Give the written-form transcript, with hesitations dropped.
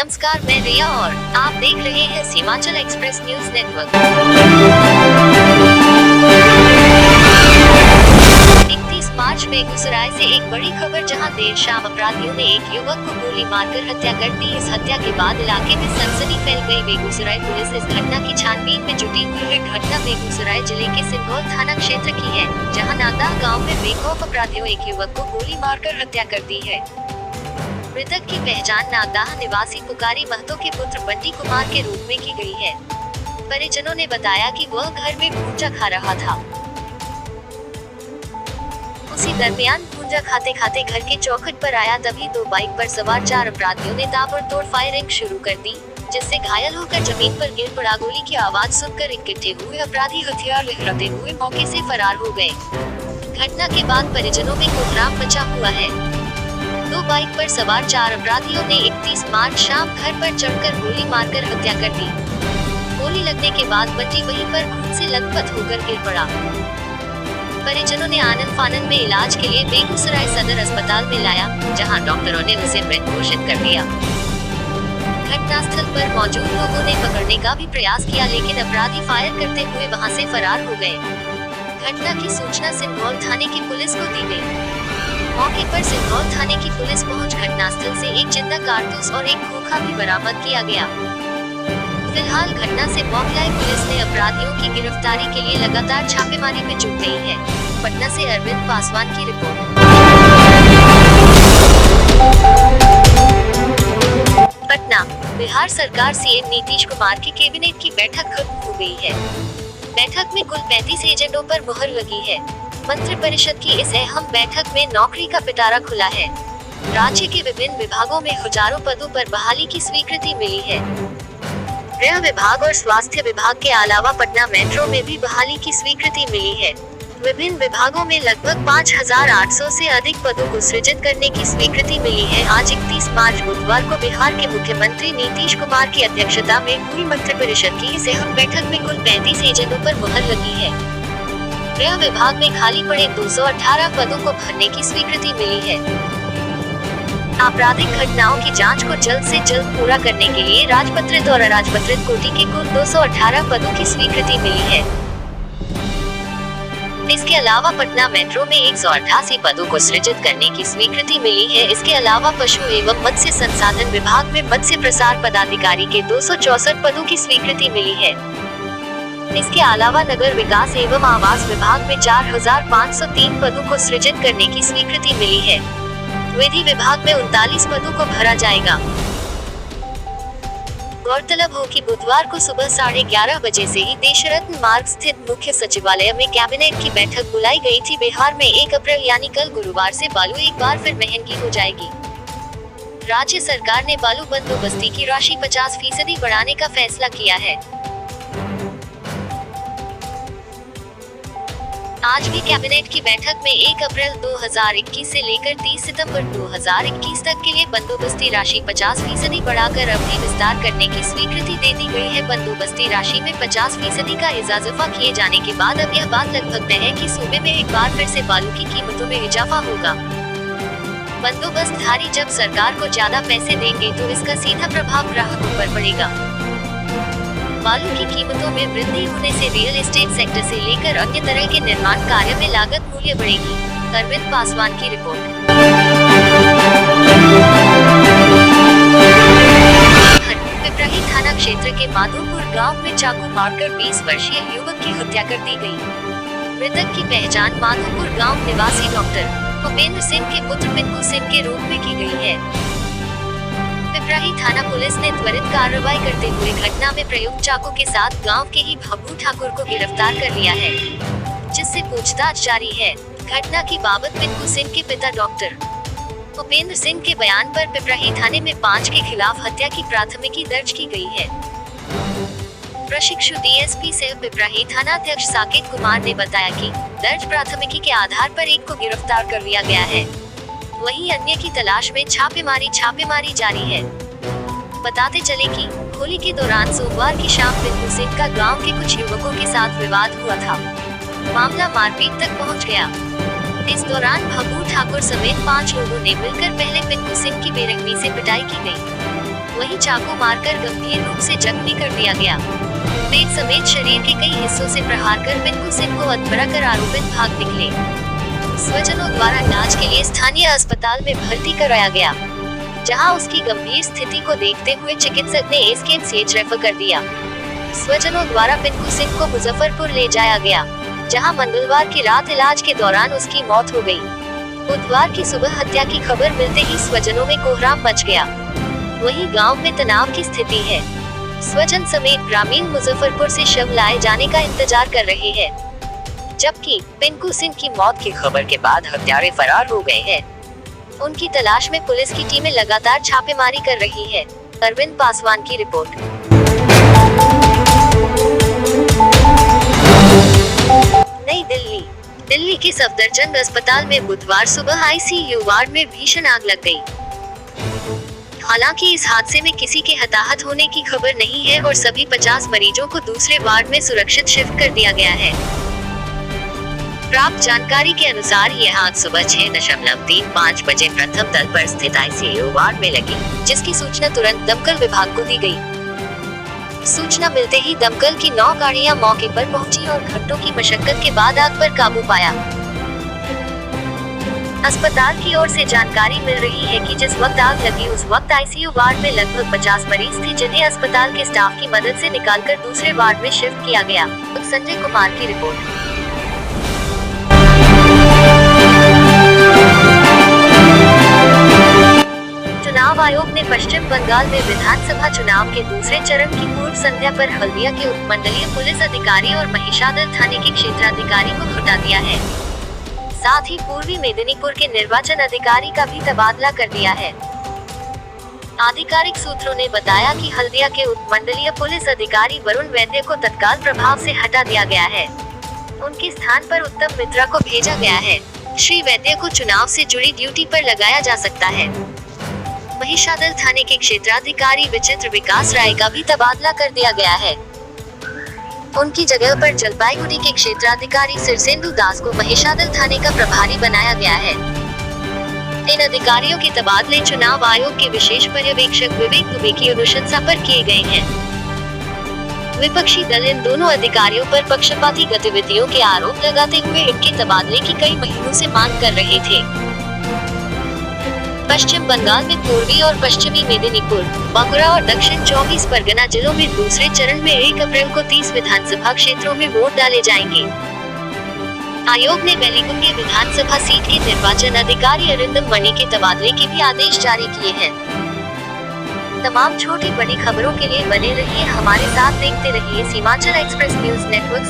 नमस्कार, मैं रिया और आप देख रहे हैं सीमांचल एक्सप्रेस न्यूज नेटवर्क। 31 मार्च बेगूसराय से एक बड़ी खबर, जहां देर शाम अपराधियों ने एक युवक को गोली मारकर हत्या कर दी। इस हत्या के बाद इलाके में सनसनी फैल गई। बेगूसराय पुलिस इस घटना की छानबीन में जुटी हुई है। घटना बेगूसराय जिले के सिंघौल थाना क्षेत्र की है, जहां नागदाह गाँव में बेखौफ अपराधियों एक युवक को गोली मारकर हत्या कर दी है। मृतक की पहचान नागदाह निवासी पुकारी महतो के पुत्र बंटी कुमार के रूप में की गई है। परिजनों ने बताया कि वह घर में भूंजा खा रहा था। उसी दरमियान भूंजा खाते खाते घर के चौखट पर आया, तभी दो बाइक पर सवार 4 अपराधियों ने ताबड़तोड़ फायरिंग शुरू कर दी, जिससे घायल होकर जमीन पर गिर पड़ा। गोली की आवाज सुनकर इकट्ठे हुए अपराधी हथियार लहराते हुए मौके से फरार हो गए। घटना के बाद परिजनों में कोहराम मचा हुआ है। दो बाइक पर सवार 4 अपराधियों ने 31 मार्च शाम घर पर चढ़कर गोली मारकर हत्या कर दी। गोली लगने के बाद बंटी वहीं पर खून से लथपथ होकर गिर पड़ा। परिजनों ने आनन फानन में इलाज के लिए बेगूसराय सदर अस्पताल में लाया, जहां डॉक्टरों ने उसे मृत घोषित कर दिया। घटनास्थल पर मौजूद लोगों ने पकड़ने का भी प्रयास किया, लेकिन अपराधी फायर करते हुए वहां से फरार हो गए। घटना की सूचना सिंघौल थाने की पुलिस को दी गई। मौके पर सिंघौल थाने की पुलिस पहुंच घटनास्थल से एक जिंदा कारतूस और एक खोखा भी बरामद किया गया। फिलहाल घटना से बौखलाई पुलिस ने अपराधियों की गिरफ्तारी के लिए लगातार छापेमारी में जुट गई है। पटना से अरविंद पासवान की रिपोर्ट। पटना, बिहार सरकार सीएम नीतीश कुमार की कैबिनेट की बैठक खत्म हो गई है। बैठक में कुल 35 एजेंडों पर मुहर लगी है। मंत्रिपरिषद की इस अहम बैठक में नौकरी का पिटारा खुला है। राज्य के विभिन्न विभागों में हजारों पदों पर बहाली की स्वीकृति मिली है। गृह विभाग और स्वास्थ्य विभाग के अलावा पटना मेट्रो में भी बहाली की स्वीकृति मिली है। विभिन्न विभागों में लगभग 5800 से अधिक पदों को सृजित करने की स्वीकृति मिली है। आज 31 मार्च बुधवार को बिहार के मुख्यमंत्री नीतीश कुमार की अध्यक्षता में हुई मंत्रिपरिषद की इस अहम बैठक में कुल 35 एजेंडों पर मुहर लगी है। गृह विभाग में खाली पड़े 218 पदों को भरने की स्वीकृति मिली है। आपराधिक घटनाओं की जांच को जल्द से जल्द पूरा करने के लिए राजपत्रित और अराजपत्रित कोटि के कुल 218 पदों की स्वीकृति मिली है। इसके अलावा पटना मेट्रो में 188 पदों को सृजित करने की स्वीकृति मिली है। इसके अलावा पशु एवं मत्स्य संसाधन विभाग में मत्स्य प्रसार पदाधिकारी के 264 पदों की स्वीकृति मिली है। इसके अलावा नगर विकास एवं आवास विभाग में 4503 पदों को सृजित करने की स्वीकृति मिली है। विधि विभाग में 39 पदों को भरा जाएगा। गौरतलब हो कि बुधवार को सुबह 11:30 बजे से ही देशरत्न मार्ग स्थित मुख्य सचिवालय में कैबिनेट की बैठक बुलाई गई थी। बिहार में 1 अप्रैल यानी कल गुरुवार से बालू एक बार फिर महंगी हो जाएगी। राज्य सरकार ने बालू बंदोबस्ती की राशि 50% बढ़ाने का फैसला किया है। आज भी कैबिनेट की बैठक में 1 अप्रैल 2021 से लेकर 30 सितंबर 2021 तक के लिए बंदोबस्ती राशि 50% बढ़ाकर अवधि विस्तार करने की स्वीकृति दे दी गई है। बंदोबस्ती राशि में 50% का इजाफा किए जाने के बाद अब यह बात लगभग तय है कि सूबे में एक बार फिर से बालू की कीमतों में इजाफा होगा। बंदोबस्तधारी जब सरकार को ज्यादा पैसे देंगे तो इसका सीधा प्रभाव ग्राहकों पर पड़ेगा। बालू की कीमतों में वृद्धि होने से रियल एस्टेट सेक्टर से लेकर अन्य तरह के निर्माण कार्य में लागत मूल्य बढ़ेगी। अरविंद पासवान की रिपोर्ट। पिपराही थाना क्षेत्र के माधोपुर गांव में चाकू मारकर 20 वर्षीय युवक की हत्या कर दी गई। मृतक की पहचान माधोपुर गांव निवासी डॉक्टर उपेंद्र सिंह के पुत्र पिंकू सिंह के रूप में की गई है। पिपराही थाना पुलिस ने त्वरित कार्रवाई करते हुए घटना में प्रयुक्त चाकू के साथ गांव के ही भब्बू ठाकुर को गिरफ्तार कर लिया है, जिससे पूछताछ जारी है। घटना की बाबत पिंकू सिंह के पिता डॉक्टर उपेंद्र सिंह के बयान पर पिपराही थाने में 5 के खिलाफ हत्या की प्राथमिकी दर्ज की गई है। प्रशिक्षु डीएसपी सह पिपराही थाना अध्यक्ष साकेत कुमार ने बताया कि दर्ज प्राथमिकी के आधार पर एक को गिरफ्तार कर लिया गया है, वहीं अन्य की तलाश में छापेमारी जारी है। बताते चले कि होली के दौरान सोमवार की शाम पिंकू सिंह का गांव के कुछ युवकों के साथ विवाद हुआ था। मामला मारपीट तक पहुंच गया। इस दौरान भब्बू ठाकुर समेत 5 लोगों ने मिलकर पहले पिंकू सिंह की बेरहमी से पिटाई की गई। वहीं चाकू मारकर गंभीर रूप से जख्मी कर दिया गया। पेट समेत शरीर के कई हिस्सों से प्रहार कर पिंकू सिंह को हत्या कर आरोपित भाग निकले। स्वजनों द्वारा इलाज के लिए स्थानीय अस्पताल में भर्ती कराया गया, जहां उसकी गंभीर स्थिति को देखते हुए चिकित्सक ने एसकेएमसीएच रेफर कर दिया। स्वजनों द्वारा पिंकू सिंह को मुजफ्फरपुर ले जाया गया, जहां मंगलवार की रात इलाज के दौरान उसकी मौत हो गई। बुधवार की सुबह हत्या की खबर मिलते ही स्वजनों में कोहराम मच गया। वहीं गांव में तनाव की स्थिति है। स्वजन समेत ग्रामीण मुजफ्फरपुर से शव लाए जाने का इंतजार कर रहे हैं, जबकि पिंकू सिंह की मौत की खबर के बाद हत्यारे फरार हो गए हैं। उनकी तलाश में पुलिस की टीमें लगातार छापेमारी कर रही है। अरविंद पासवान की रिपोर्ट। नई दिल्ली। दिल्ली के सफदरजंग अस्पताल में बुधवार सुबह आईसीयू वार्ड में भीषण आग लग गई। हालांकि इस हादसे में किसी के हताहत होने की खबर नहीं है और सभी 50 मरीजों को दूसरे वार्ड में सुरक्षित शिफ्ट कर दिया गया है। प्राप्त जानकारी के अनुसार यह आग सुबह 6:35 बजे प्रथम तल पर स्थित आईसीयू वार्ड में लगी, जिसकी सूचना तुरंत दमकल विभाग को दी गई। सूचना मिलते ही दमकल की 9 गाड़ियां मौके पर पहुंची और घंटों की मशक्कत के बाद आग पर काबू पाया। अस्पताल की ओर से जानकारी मिल रही है कि जिस वक्त आग लगी उस वक्त आईसीयू वार्ड में लगभग 50 मरीज थे, जिन्हें अस्पताल के स्टाफ की मदद से निकालकर दूसरे वार्ड में शिफ्ट किया गया। संजय कुमार की रिपोर्ट। चुनाव आयोग ने पश्चिम बंगाल में विधानसभा चुनाव के दूसरे चरण की पूर्व संध्या पर हल्दिया के उपमंडलीय पुलिस अधिकारी और महिषादल थाने के क्षेत्राधिकारी को हटा दिया है। साथ ही पूर्वी मेदिनीपुर के निर्वाचन अधिकारी का भी तबादला कर दिया है। आधिकारिक सूत्रों ने बताया कि हल्दिया के उपमंडलीय पुलिस अधिकारी वरुण वैद्य को तत्काल प्रभाव से हटा दिया गया है। उनके स्थान पर उत्तम मित्रा को भेजा गया है। श्री वैद्य को चुनाव से जुड़ी ड्यूटी पर लगाया जा सकता है। महिषादल थाने के क्षेत्राधिकारी विचित्र विकास राय का भी तबादला कर दिया गया है। उनकी जगह पर जलपाईगुड़ी के क्षेत्राधिकारी सिरसेंदु दास को महिषादल थाने का प्रभारी बनाया गया है। इन अधिकारियों के तबादले चुनाव आयोग के विशेष पर्यवेक्षक विवेक दुबे की अनुशंसा पर किए गए हैं। विपक्षी दल इन दोनों अधिकारियों पर पक्षपाती गतिविधियों के आरोप लगाते हुए इनके तबादले की कई महीनों से मांग कर रहे थे। पश्चिम बंगाल में पूर्वी और पश्चिमी मेदिनीपुर, बांकुरा और दक्षिण 24 परगना जिलों में दूसरे चरण में 1 अप्रैल को 30 विधानसभा क्षेत्रों में वोट डाले जाएंगे। आयोग ने बेलीगुंडी विधानसभा सीट के निर्वाचन अधिकारी अरिंदम मणि के तबादले के भी आदेश जारी किए हैं। तमाम छोटी बड़ी खबरों के लिए बने रहिए हमारे साथ, देखते रहिए सीमांचल एक्सप्रेस न्यूज नेटवर्क।